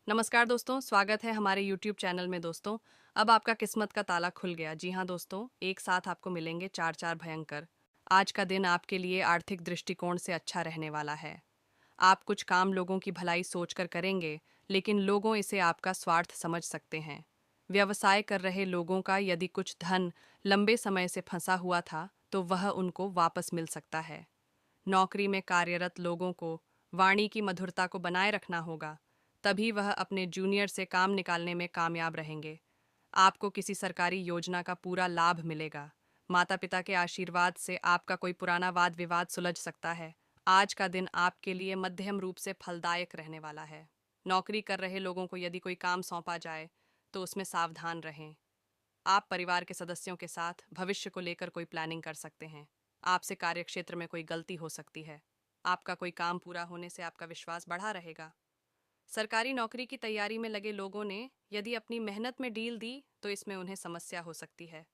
नमस्कार दोस्तों, स्वागत है हमारे YouTube चैनल में दोस्तों। अब आपका किस्मत का ताला खुल गया। जी हाँ दोस्तों, एक साथ आपको मिलेंगे चार चार भयंकर। आज का दिन आपके लिए आर्थिक दृष्टिकोण से अच्छा रहने वाला है। आप कुछ काम लोगों की भलाई सोचकर करेंगे, लेकिन लोगों इसे आपका स्वार्थ समझ सकते हैं। व्यवसाय कर रहे लोगों का यदि कुछ धन लंबे समय से फंसा हुआ था, तो वह उनको वापस मिल सकता है। नौकरी में कार्यरत लोगों को वाणी की मधुरता को बनाए रखना होगा, तभी वह अपने जूनियर से काम निकालने में कामयाब रहेंगे। आपको किसी सरकारी योजना का पूरा लाभ मिलेगा। माता पिता के आशीर्वाद से आपका कोई पुराना वाद विवाद सुलझ सकता है। आज का दिन आपके लिए मध्यम रूप से फलदायक रहने वाला है। नौकरी कर रहे लोगों को यदि कोई काम सौंपा जाए, तो उसमें सावधान रहें। आप परिवार के सदस्यों के साथ भविष्य को लेकर कोई प्लानिंग कर सकते हैं। आपसे कार्यक्षेत्र में कोई गलती हो सकती है। आपका कोई काम पूरा होने से आपका विश्वास बढ़ा रहेगा। सरकारी नौकरी की तैयारी में लगे लोगों ने यदि अपनी मेहनत में डील दी, तो इसमें उन्हें समस्या हो सकती है।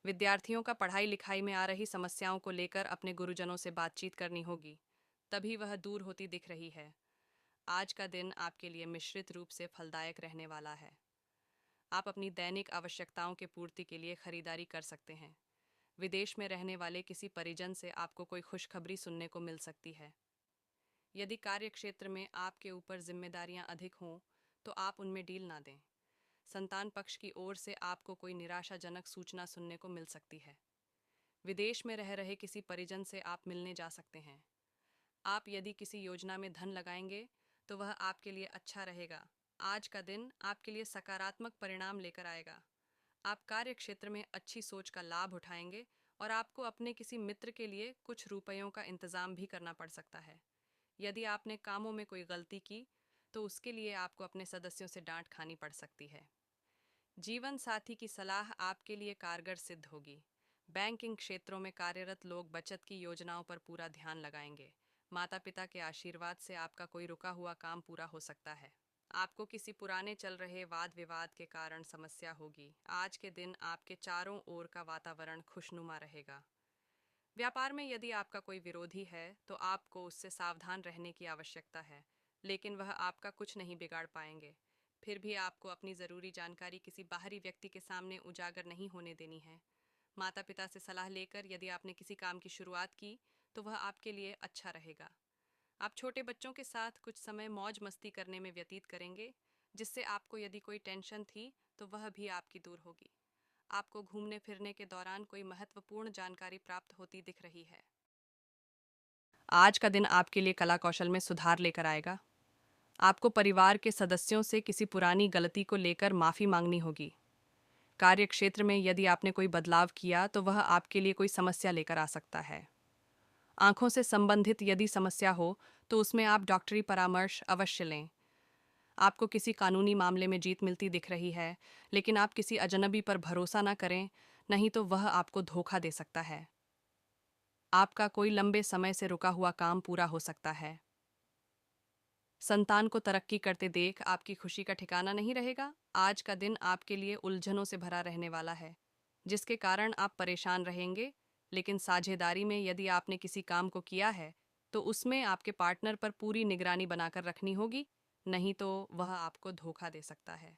विद्यार्थियों का पढ़ाई लिखाई में आ रही समस्याओं को लेकर अपने गुरुजनों से बातचीत करनी होगी, तभी वह दूर होती दिख रही है। आज का दिन आपके लिए मिश्रित रूप से फलदायक रहने वाला है। आप अपनी दैनिक आवश्यकताओं के पूर्ति के लिए खरीदारी कर सकते हैं। विदेश में रहने वाले किसी परिजन से आपको कोई खुशखबरी सुनने को मिल सकती है। यदि कार्यक्षेत्र में आपके ऊपर जिम्मेदारियां अधिक हों, तो आप उनमें डील ना दें। संतान पक्ष की ओर से आपको कोई निराशाजनक सूचना सुनने को मिल सकती है। विदेश में रह रहे किसी परिजन से आप मिलने जा सकते हैं। आप यदि किसी योजना में धन लगाएंगे, तो वह आपके लिए अच्छा रहेगा। आज का दिन आपके लिए सकारात्मक परिणाम लेकर आएगा। आप कार्य क्षेत्र में अच्छी सोच का लाभ उठाएंगे और आपको अपने किसी मित्र के लिए कुछ रुपयों का इंतजाम भी करना पड़ सकता है। यदि आपने कामों में कोई गलती की, तो उसके लिए आपको अपने सदस्यों से डांट खानी पड़ सकती है। जीवन साथी की सलाह आपके लिए कारगर सिद्ध होगी। बैंकिंग क्षेत्रों में कार्यरत लोग बचत की योजनाओं पर पूरा ध्यान लगाएंगे। माता पिता के आशीर्वाद से आपका कोई रुका हुआ काम पूरा हो सकता है। आपको किसी पुराने चल रहे वाद विवाद के कारण समस्या होगी। आज के दिन आपके चारों ओर का वातावरण खुशनुमा रहेगा। व्यापार में यदि आपका कोई विरोधी है, तो आपको उससे सावधान रहने की आवश्यकता है, लेकिन वह आपका कुछ नहीं बिगाड़ पाएंगे। फिर भी आपको अपनी ज़रूरी जानकारी किसी बाहरी व्यक्ति के सामने उजागर नहीं होने देनी है। माता पिता से सलाह लेकर यदि आपने किसी काम की शुरुआत की, तो वह आपके लिए अच्छा रहेगा। आप छोटे बच्चों के साथ कुछ समय मौज मस्ती करने में व्यतीत करेंगे, जिससे आपको यदि कोई टेंशन थी, तो वह भी आपकी दूर होगी। आपको घूमने फिरने के दौरान कोई महत्वपूर्ण जानकारी प्राप्त होती दिख रही है। आज का दिन आपके लिए कला कौशल में सुधार लेकर आएगा। आपको परिवार के सदस्यों से किसी पुरानी गलती को लेकर माफी मांगनी होगी। कार्य क्षेत्र में यदि आपने कोई बदलाव किया, तो वह आपके लिए कोई समस्या लेकर आ सकता है। आंखों से संबंधित यदि समस्या हो, तो उसमें आप डॉक्टरी परामर्श अवश्य लें। आपको किसी कानूनी मामले में जीत मिलती दिख रही है, लेकिन आप किसी अजनबी पर भरोसा न करें, नहीं तो वह आपको धोखा दे सकता है। आपका कोई लंबे समय से रुका हुआ काम पूरा हो सकता है। संतान को तरक्की करते देख आपकी खुशी का ठिकाना नहीं रहेगा। आज का दिन आपके लिए उलझनों से भरा रहने वाला है, जिसके कारण आप परेशान रहेंगे। लेकिन साझेदारी में यदि आपने किसी काम को किया है, तो उसमें आपके पार्टनर पर पूरी निगरानी बनाकर रखनी होगी, नहीं तो वह आपको धोखा दे सकता है।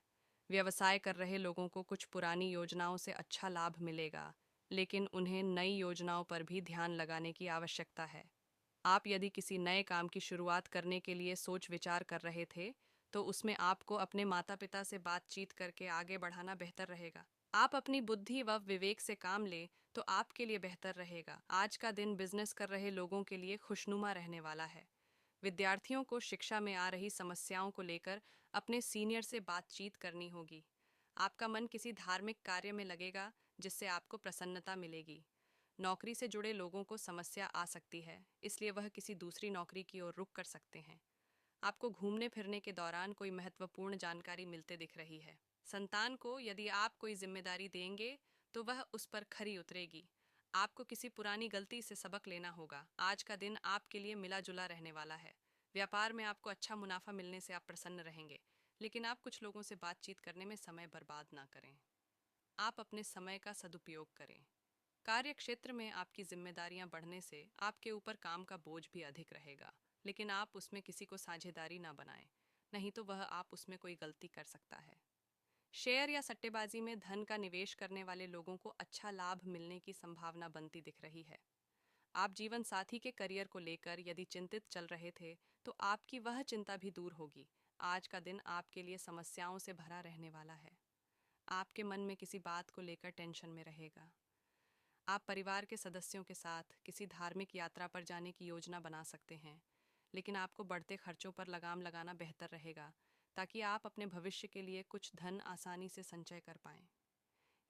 व्यवसाय कर रहे लोगों को कुछ पुरानी योजनाओं से अच्छा लाभ मिलेगा, लेकिन उन्हें नई योजनाओं पर भी ध्यान लगाने की आवश्यकता है। आप यदि किसी नए काम की शुरुआत करने के लिए सोच विचार कर रहे थे, तो उसमें आपको अपने माता पिता से बातचीत करके आगे बढ़ाना बेहतर रहेगा। आप अपनी बुद्धि व विवेक से काम लें, तो आपके लिए बेहतर रहेगा। आज का दिन बिजनेस कर रहे लोगों के लिए खुशनुमा रहने वाला है। विद्यार्थियों को शिक्षा में आ रही समस्याओं को लेकर अपने सीनियर से बातचीत करनी होगी। आपका मन किसी धार्मिक कार्य में लगेगा, जिससे आपको प्रसन्नता मिलेगी। नौकरी से जुड़े लोगों को समस्या आ सकती है, इसलिए वह किसी दूसरी नौकरी की ओर रुख कर सकते हैं। आपको घूमने फिरने के दौरान कोई महत्वपूर्ण जानकारी मिलते दिख रही है। संतान को यदि आप कोई जिम्मेदारी देंगे, तो वह उस पर खरी उतरेगी। आपको किसी पुरानी गलती से सबक लेना होगा। आज का दिन आपके लिए मिला जुला रहने वाला है। व्यापार में आपको अच्छा मुनाफा मिलने से आप प्रसन्न रहेंगे, लेकिन आप कुछ लोगों से बातचीत करने में समय बर्बाद ना करें। आप अपने समय का सदुपयोग करें। कार्य क्षेत्र में आपकी जिम्मेदारियां बढ़ने से आपके ऊपर काम का बोझ भी अधिक रहेगा, लेकिन आप उसमें किसी को साझेदारी ना बनाएं। नहीं तो वह आप उसमें कोई गलती कर सकता है। शेयर या सट्टेबाजी में धन का निवेश करने वाले लोगों को अच्छा लाभ मिलने की संभावना बनती दिख रही है। आप जीवन साथी के करियर को लेकर यदि चिंतित चल रहे थे, तो आपकी वह चिंता भी दूर होगी। आज का दिन आपके लिए समस्याओं से भरा रहने वाला है। आपके मन में किसी बात को लेकर टेंशन में रहेगा। आप परिवार के सदस्यों के साथ किसी धार्मिक यात्रा पर जाने की योजना बना सकते हैं, लेकिन आपको बढ़ते खर्चों पर लगाम लगाना बेहतर रहेगा, ताकि आप अपने भविष्य के लिए कुछ धन आसानी से संचय कर पाएं।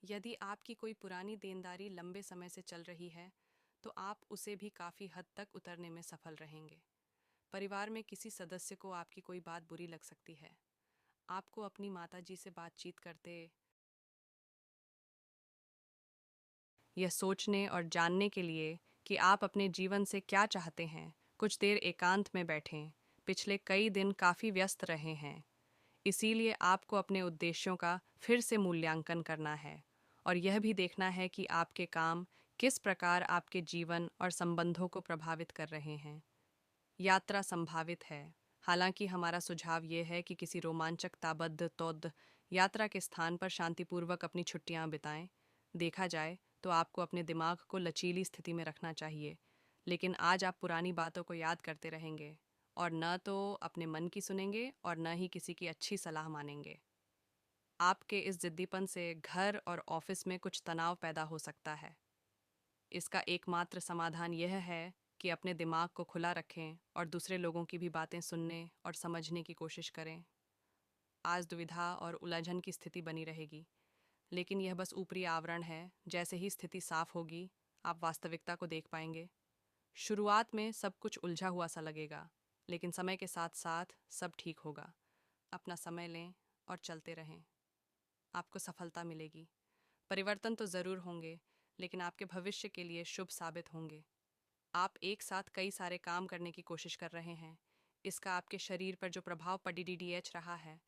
यदि आपकी कोई पुरानी देनदारी लंबे समय से चल रही है, तो आप उसे भी काफ़ी हद तक उतरने में सफल रहेंगे। परिवार में किसी सदस्य को आपकी कोई बात बुरी लग सकती है। आपको अपनी माताजी से बातचीत करते यह सोचने और जानने के लिए कि आप अपने जीवन से क्या चाहते हैं, कुछ देर एकांत में बैठें। पिछले कई दिन काफ़ी व्यस्त रहे हैं, इसीलिए आपको अपने उद्देश्यों का फिर से मूल्यांकन करना है और यह भी देखना है कि आपके काम किस प्रकार आपके जीवन और संबंधों को प्रभावित कर रहे हैं। यात्रा संभावित है, हालांकि हमारा सुझाव यह है कि किसी रोमांचक ताबद्द तोद यात्रा के स्थान पर शांतिपूर्वक अपनी छुट्टियां बिताएं। देखा जाए तो आपको अपने दिमाग को लचीली स्थिति में रखना चाहिए, लेकिन आज आप पुरानी बातों को याद करते रहेंगे और न तो अपने मन की सुनेंगे और न ही किसी की अच्छी सलाह मानेंगे। आपके इस जिद्दीपन से घर और ऑफिस में कुछ तनाव पैदा हो सकता है। इसका एकमात्र समाधान यह है कि अपने दिमाग को खुला रखें और दूसरे लोगों की भी बातें सुनने और समझने की कोशिश करें। आज दुविधा और उलझन की स्थिति बनी रहेगी, लेकिन यह बस ऊपरी आवरण है। जैसे ही स्थिति साफ होगी, आप वास्तविकता को देख पाएंगे। शुरुआत में सब कुछ उलझा हुआ सा लगेगा, लेकिन समय के साथ साथ सब ठीक होगा। अपना समय लें और चलते रहें। आपको सफलता मिलेगी। परिवर्तन तो ज़रूर होंगे, लेकिन आपके भविष्य के लिए शुभ साबित होंगे। आप एक साथ कई सारे काम करने की कोशिश कर रहे हैं। इसका आपके शरीर पर जो प्रभाव पड़ीडीडीएच रहा है,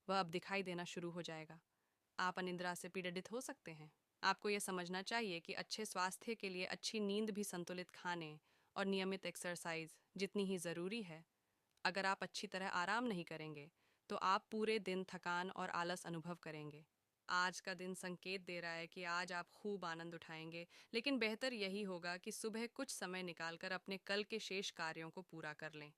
वह अब दिखाई देना शुरू हो जाएगा। आप अनिद्रा से पीड़ित हो सकते हैं। आपको यह समझना चाहिए कि अच्छे स्वास्थ्य के लिए अच्छी नींद भी संतुलित खाने और नियमित एक्सरसाइज जितनी ही ज़रूरी है। अगर आप अच्छी तरह आराम नहीं करेंगे, तो आप पूरे दिन थकान और आलस अनुभव करेंगे। आज का दिन संकेत दे रहा है कि आज आप खूब आनंद उठाएंगे, लेकिन बेहतर यही होगा कि सुबह कुछ समय निकालकर अपने कल के शेष कार्यों को पूरा कर लें।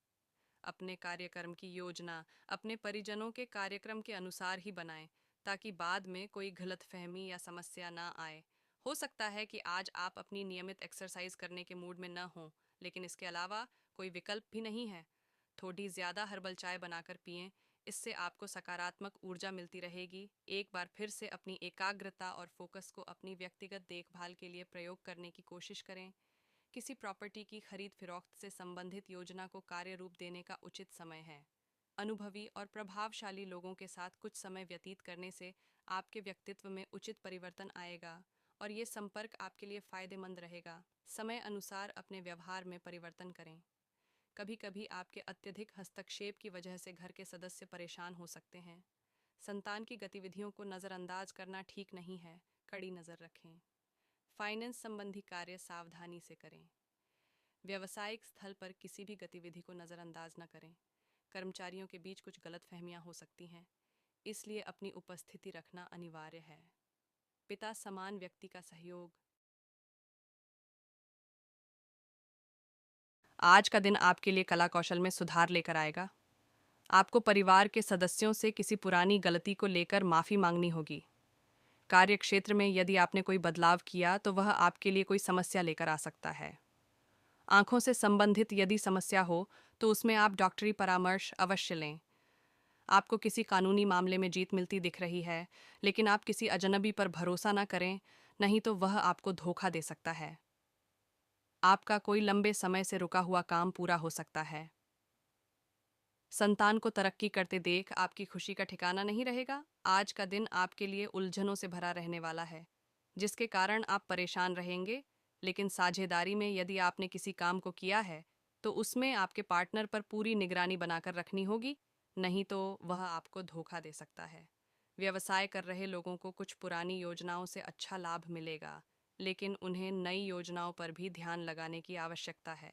अपने कार्यक्रम की योजना अपने परिजनों के कार्यक्रम के अनुसार ही बनाएं, ताकि बाद में कोई गलतफहमी या समस्या ना आए। हो सकता है कि आज आप अपनी नियमित एक्सरसाइज करने के मूड में न हों, लेकिन इसके अलावा कोई विकल्प भी नहीं है। थोड़ी ज़्यादा हर्बल चाय बनाकर पिएं, इससे आपको सकारात्मक ऊर्जा मिलती रहेगी। एक बार फिर से अपनी एकाग्रता और फोकस को अपनी व्यक्तिगत देखभाल के लिए प्रयोग करने की कोशिश करें। किसी प्रॉपर्टी की खरीद फरोख्त से संबंधित योजना को कार्य रूप देने का उचित समय है। अनुभवी और प्रभावशाली लोगों के साथ कुछ समय व्यतीत करने से आपके व्यक्तित्व में उचित परिवर्तन आएगा और ये संपर्क आपके लिए फायदेमंद रहेगा। समय अनुसार अपने व्यवहार में परिवर्तन करें। कभी कभी आपके अत्यधिक हस्तक्षेप की वजह से घर के सदस्य परेशान हो सकते हैं। संतान की गतिविधियों को नज़रअंदाज करना ठीक नहीं है। कड़ी नज़र रखें। फाइनेंस संबंधी कार्य सावधानी से करें। व्यवसायिक स्थल पर किसी भी गतिविधि को नज़रअंदाज न करें। कर्मचारियों के बीच कुछ गलतफहमियां हो सकती हैं, इसलिए अपनी उपस्थिति रखना अनिवार्य है। पिता समान व्यक्ति का सहयोग। आज का दिन आपके लिए कला कौशल में सुधार लेकर आएगा। आपको परिवार के सदस्यों से किसी पुरानी गलती को लेकर माफ़ी मांगनी होगी। कार्य क्षेत्र में यदि आपने कोई बदलाव किया, तो वह आपके लिए कोई समस्या लेकर आ सकता है। आंखों से संबंधित यदि समस्या हो, तो उसमें आप डॉक्टरी परामर्श अवश्य लें। आपको किसी कानूनी मामले में जीत मिलती दिख रही है, लेकिन आप किसी अजनबी पर भरोसा ना करें, नहीं तो वह आपको धोखा दे सकता है। आपका कोई लंबे समय से रुका हुआ काम पूरा हो सकता है। संतान को तरक्की करते देख आपकी खुशी का ठिकाना नहीं रहेगा। आज का दिन आपके लिए उलझनों से भरा रहने वाला है, जिसके कारण आप परेशान रहेंगे। लेकिन साझेदारी में यदि आपने किसी काम को किया है, तो उसमें आपके पार्टनर पर पूरी निगरानी बनाकर रखनी होगी, नहीं तो वह आपको धोखा दे सकता है। व्यवसाय कर रहे लोगों को कुछ पुरानी योजनाओं से अच्छा लाभ मिलेगा, लेकिन उन्हें नई योजनाओं पर भी ध्यान लगाने की आवश्यकता है।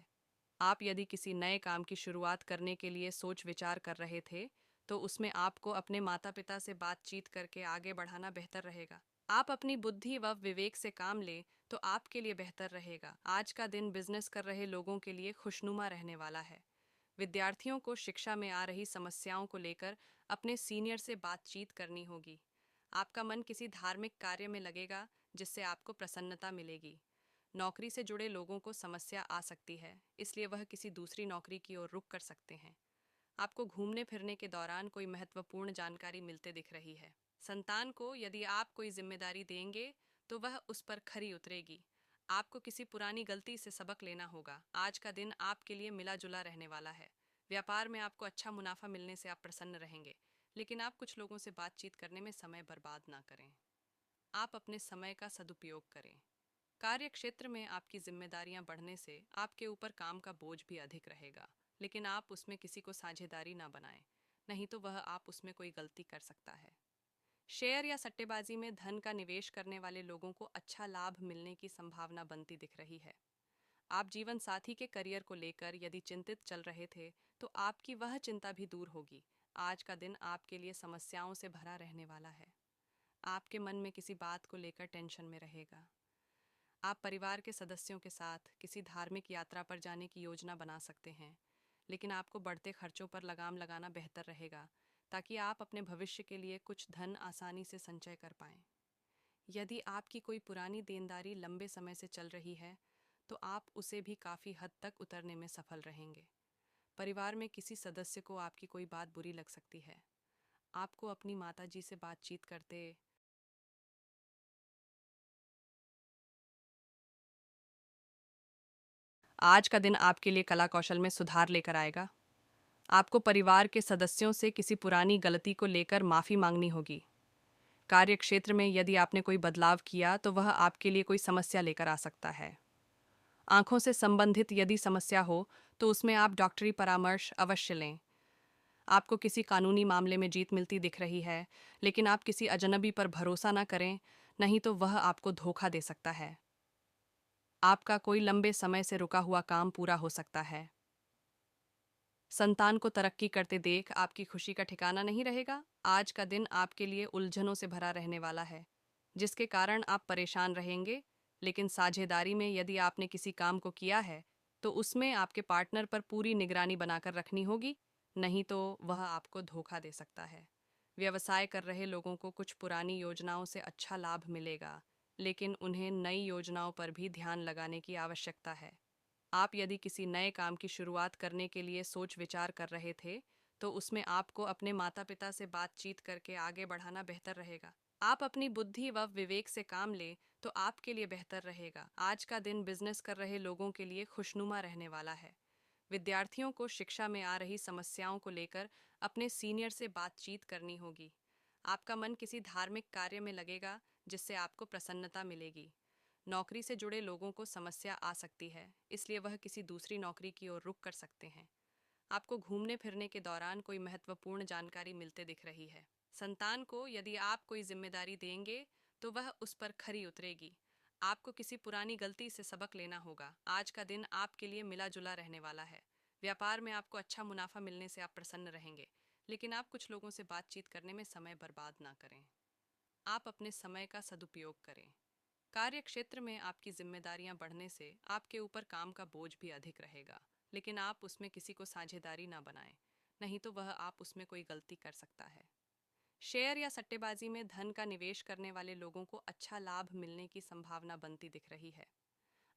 आप यदि किसी नए काम की शुरुआत करने के लिए सोच विचार कर रहे थे, तो तो उसमें आपको अपने माता पिता से बातचीत करके आगे बढ़ाना बेहतर रहेगा। आप अपनी बुद्धि व विवेक से काम लें तो आपके लिए बेहतर रहेगा। आज का दिन बिजनेस कर रहे लोगों के लिए खुशनुमा रहने वाला है। विद्यार्थियों को शिक्षा में आ रही समस्याओं को लेकर अपने सीनियर से बातचीत करनी होगी। आपका मन किसी धार्मिक कार्य में लगेगा जिससे आपको प्रसन्नता मिलेगी। नौकरी से जुड़े लोगों को समस्या आ सकती है, इसलिए वह किसी दूसरी नौकरी की ओर रुख कर सकते हैं। आपको घूमने फिरने के दौरान कोई महत्वपूर्ण जानकारी मिलते दिख रही है। संतान को यदि आप कोई जिम्मेदारी देंगे तो वह उस पर खरी उतरेगी। आपको किसी पुरानी गलती से सबक लेना होगा। आज का दिन आपके लिए मिला जुला रहने वाला है। व्यापार में आपको अच्छा मुनाफा मिलने से आप प्रसन्न रहेंगे, लेकिन आप कुछ लोगों से बातचीत करने में समय बर्बाद ना करें। आप अपने समय का सदुपयोग करें। कार्य क्षेत्र में आपकी जिम्मेदारियां बढ़ने से आपके ऊपर काम का बोझ भी अधिक रहेगा, लेकिन आप उसमें किसी को साझेदारी ना बनाएं, नहीं तो वह आप उसमें कोई गलती कर सकता है। शेयर या सट्टेबाजी में धन का निवेश करने वाले लोगों को अच्छा लाभ मिलने की संभावना बनती दिख रही है। आप जीवन साथी के करियर को लेकर यदि चिंतित चल रहे थे तो आपकी वह चिंता भी दूर होगी। आज का दिन आपके लिए समस्याओं से भरा रहने वाला है। आपके मन में किसी बात को लेकर टेंशन में रहेगा। आप परिवार के सदस्यों के साथ किसी धार्मिक यात्रा पर जाने की योजना बना सकते हैं, लेकिन आपको बढ़ते खर्चों पर लगाम लगाना बेहतर रहेगा ताकि आप अपने भविष्य के लिए कुछ धन आसानी से संचय कर पाएं। यदि आपकी कोई पुरानी देनदारी लंबे समय से चल रही है तो आप उसे भी काफ़ी हद तक उतरने में सफल रहेंगे। परिवार में किसी सदस्य को आपकी कोई बात बुरी लग सकती है। आपको अपनी माताजी से बातचीत करते आज का दिन आपके लिए कला कौशल में सुधार लेकर आएगा। आपको परिवार के सदस्यों से किसी पुरानी गलती को लेकर माफ़ी मांगनी होगी। कार्य क्षेत्र में यदि आपने कोई बदलाव किया तो वह आपके लिए कोई समस्या लेकर आ सकता है। आंखों से संबंधित यदि समस्या हो तो उसमें आप डॉक्टरी परामर्श अवश्य लें। आपको किसी कानूनी मामले में जीत मिलती दिख रही है, लेकिन आप किसी अजनबी पर भरोसा न करें, नहीं तो वह आपको धोखा दे सकता है। आपका कोई लंबे समय से रुका हुआ काम पूरा हो सकता है। संतान को तरक्की करते देख आपकी खुशी का ठिकाना नहीं रहेगा। आज का दिन आपके लिए उलझनों से भरा रहने वाला है, जिसके कारण आप परेशान रहेंगे। लेकिन साझेदारी में यदि आपने किसी काम को किया है तो उसमें आपके पार्टनर पर पूरी निगरानी बनाकर रखनी होगी, नहीं तो वह आपको धोखा दे सकता है। व्यवसाय कर रहे लोगों को कुछ पुरानी योजनाओं से अच्छा लाभ मिलेगा, लेकिन उन्हें नई योजनाओं पर भी ध्यान लगाने की आवश्यकता है। आप यदि किसी नए काम की शुरुआत करने के लिए सोच विचार कर रहे थे तो उसमें आपको अपने माता पिता से बातचीत करके आगे बढ़ाना बेहतर रहेगा। आप अपनी बुद्धि व विवेक से काम लें तो आपके लिए बेहतर रहेगा। आज का दिन बिजनेस कर रहे लोगों के लिए खुशनुमा रहने वाला है। विद्यार्थियों को शिक्षा में आ रही समस्याओं को लेकर अपने सीनियर से बातचीत करनी होगी। आपका मन किसी धार्मिक कार्य में लगेगा जिससे आपको प्रसन्नता मिलेगी। नौकरी से जुड़े लोगों को समस्या आ सकती है, इसलिए वह किसी दूसरी नौकरी की ओर रुख कर सकते हैं। आपको घूमने फिरने के दौरान कोई महत्वपूर्ण जानकारी मिलते दिख रही है। संतान को यदि आप कोई जिम्मेदारी देंगे तो वह उस पर खरी उतरेगी। आपको किसी पुरानी गलती से सबक लेना होगा। आज का दिन आपके लिए मिला जुला रहने वाला है। व्यापार में आपको अच्छा मुनाफा मिलने से आप प्रसन्न रहेंगे, लेकिन आप कुछ लोगों से बातचीत करने में समय बर्बाद ना करें। आप अपने समय का सदुपयोग करें। कार्य क्षेत्र में आपकी जिम्मेदारियां बढ़ने से आपके ऊपर काम का बोझ भी अधिक रहेगा, लेकिन आप उसमें किसी को साझेदारी ना बनाएं, नहीं तो वह आप उसमें कोई गलती कर सकता है। शेयर या सट्टेबाजी में धन का निवेश करने वाले लोगों को अच्छा लाभ मिलने की संभावना बनती दिख रही है।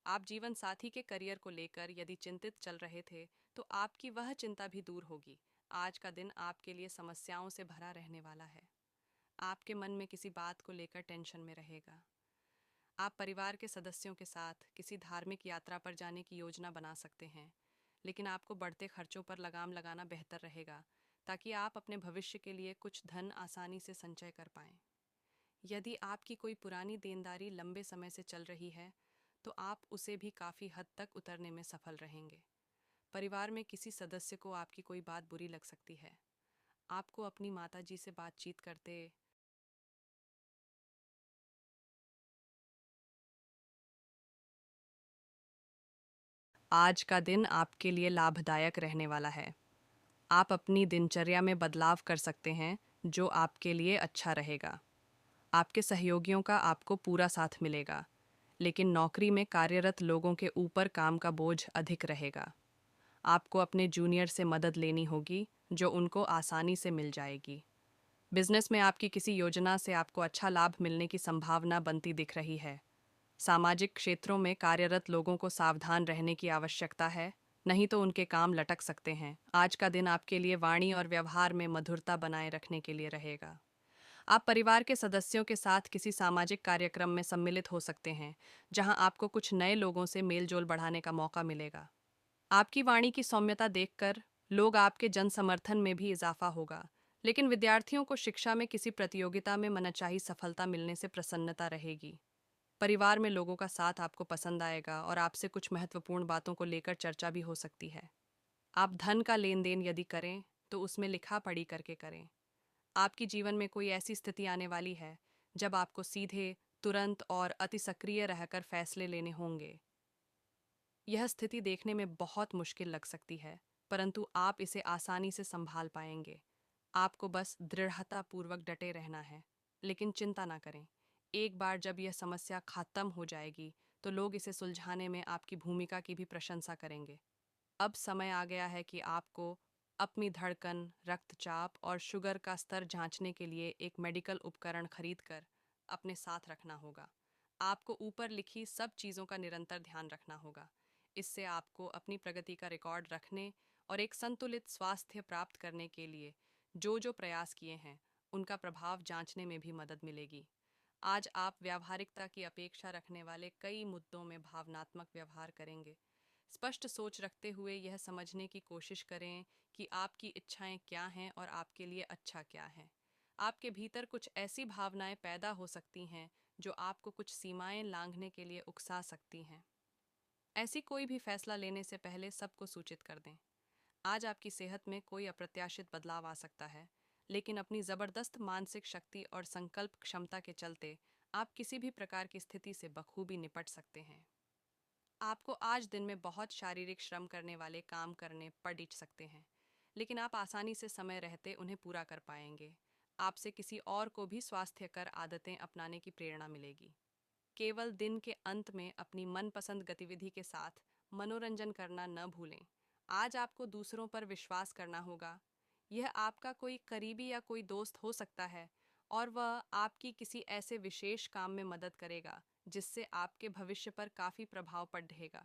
आप जीवन साथी के करियर को लेकर यदि चिंतित चल रहे थे तो आपकी वह चिंता भी दूर होगी। आज का दिन आपके लिए समस्याओं से भरा रहने वाला है। आपके मन में किसी बात को लेकर टेंशन में रहेगा। आप परिवार के सदस्यों के साथ किसी धार्मिक यात्रा पर जाने की योजना बना सकते हैं, लेकिन आपको बढ़ते खर्चों पर लगाम लगाना बेहतर रहेगा ताकि आप अपने भविष्य के लिए कुछ धन आसानी से संचय कर पाएं। यदि आपकी कोई पुरानी देनदारी लंबे समय से चल रही है तो आप उसे भी काफ़ी हद तक उतरने में सफल रहेंगे। परिवार में किसी सदस्य को आपकी कोई बात बुरी लग सकती है। आपको अपनी माताजी से बातचीत करते आज का दिन आपके लिए लाभदायक रहने वाला है। आप अपनी दिनचर्या में बदलाव कर सकते हैं जो आपके लिए अच्छा रहेगा। आपके सहयोगियों का आपको पूरा साथ मिलेगा, लेकिन नौकरी में कार्यरत लोगों के ऊपर काम का बोझ अधिक रहेगा। आपको अपने जूनियर से मदद लेनी होगी, जो उनको आसानी से मिल जाएगी। बिजनेस में आपकी किसी योजना से आपको अच्छा लाभ मिलने की संभावना बनती दिख रही है। सामाजिक क्षेत्रों में कार्यरत लोगों को सावधान रहने की आवश्यकता है, नहीं तो उनके काम लटक सकते हैं। आज का दिन आपके लिए वाणी और व्यवहार में मधुरता बनाए रखने के लिए रहेगा। आप परिवार के सदस्यों के साथ किसी सामाजिक कार्यक्रम में सम्मिलित हो सकते हैं, जहां आपको कुछ नए लोगों से मेलजोल बढ़ाने का मौका मिलेगा। आपकी वाणी की सौम्यता देखकर लोग आपके जन समर्थन में भी इजाफा होगा, लेकिन विद्यार्थियों को शिक्षा में किसी प्रतियोगिता में मनचाही सफलता मिलने से प्रसन्नता रहेगी। परिवार में लोगों का साथ आपको पसंद आएगा और आपसे कुछ महत्वपूर्ण बातों को लेकर चर्चा भी हो सकती है। आप धन का लेन देन यदि करें तो उसमें लिखा पढ़ी करके करें। आपकी जीवन में कोई ऐसी स्थिति आने वाली है जब आपको सीधे, तुरंत और अति सक्रिय रहकर फैसले लेने होंगे। यह स्थिति देखने में बहुत मुश्किल लग सकती है, परंतु आप इसे आसानी से संभाल पाएंगे। आपको बस दृढ़तापूर्वक डटे रहना है, लेकिन चिंता ना करें। एक बार जब यह समस्या खत्म हो जाएगी, तो लोग इसे सुलझाने में आपकी भूमिका की भी प्रशंसा करेंगे। अब समय आ गया है कि आपको अपनी धड़कन, रक्तचाप और शुगर का स्तर जांचने के लिए एक मेडिकल उपकरण खरीदकर अपने साथ रखना होगा। आपको ऊपर लिखी सब चीज़ों का निरंतर ध्यान रखना होगा। इससे आपको अपनी प्रगति का रिकॉर्ड रखने और एक संतुलित स्वास्थ्य प्राप्त करने के लिए जो जो प्रयास किए हैं, उनका प्रभाव जांचने में भी मदद मिलेगी। आज आप व्यावहारिकता की अपेक्षा रखने वाले कई मुद्दों में भावनात्मक व्यवहार करेंगे। स्पष्ट सोच रखते हुए यह समझने की कोशिश करें कि आपकी इच्छाएं क्या हैं और आपके लिए अच्छा क्या है। आपके भीतर कुछ ऐसी भावनाएं पैदा हो सकती हैं जो आपको कुछ सीमाएं लांघने के लिए उकसा सकती हैं। ऐसी कोई भी फैसला लेने से पहले सबको सूचित कर दें। आज आपकी सेहत में कोई अप्रत्याशित बदलाव आ सकता है, लेकिन अपनी ज़बरदस्त मानसिक शक्ति और संकल्प क्षमता के चलते आप किसी भी प्रकार की स्थिति से बखूबी निपट सकते हैं। आपको आज दिन में बहुत शारीरिक श्रम करने वाले काम करने पड़ सकते हैं, लेकिन आप आसानी से समय रहते उन्हें पूरा कर पाएंगे। आपसे किसी और को भी स्वास्थ्यकर आदतें अपनाने की प्रेरणा मिलेगी। केवल दिन के अंत में अपनी मनपसंद गतिविधि के साथ मनोरंजन करना न भूलें। आज आपको दूसरों पर विश्वास करना होगा। यह आपका कोई करीबी या कोई दोस्त हो सकता है, और वह आपकी किसी ऐसे विशेष काम में मदद करेगा जिससे आपके भविष्य पर काफ़ी प्रभाव पड़ेगा।